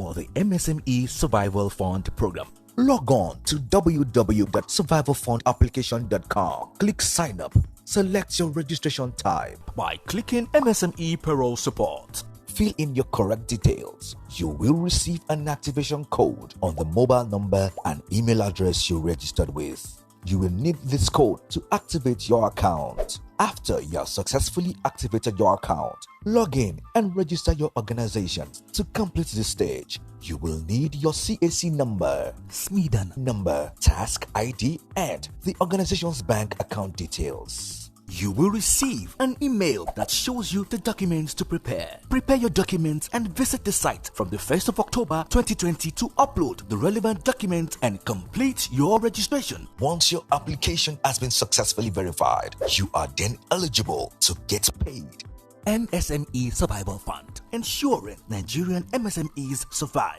for the MSME Survival Fund program. Log on to www.survivalfundapplication.com. Click sign up. Select your registration type by clicking MSME Payroll Support. Fill in your correct details. You will receive an activation code on the mobile number and email address you registered with. You will need this code to activate your account. After you have successfully activated your account, log in and register your organization. To complete this stage, you will need your CAC number, SMIDA number, task ID, and the organization's bank account details. You will receive an email that shows you the documents to prepare. Prepare your documents and visit the site from the 1st of October 2020 to upload the relevant documents and complete your registration. Once your application has been successfully verified, you are then eligible to get paid. MSME Survival Fund, ensuring Nigerian MSMEs survive.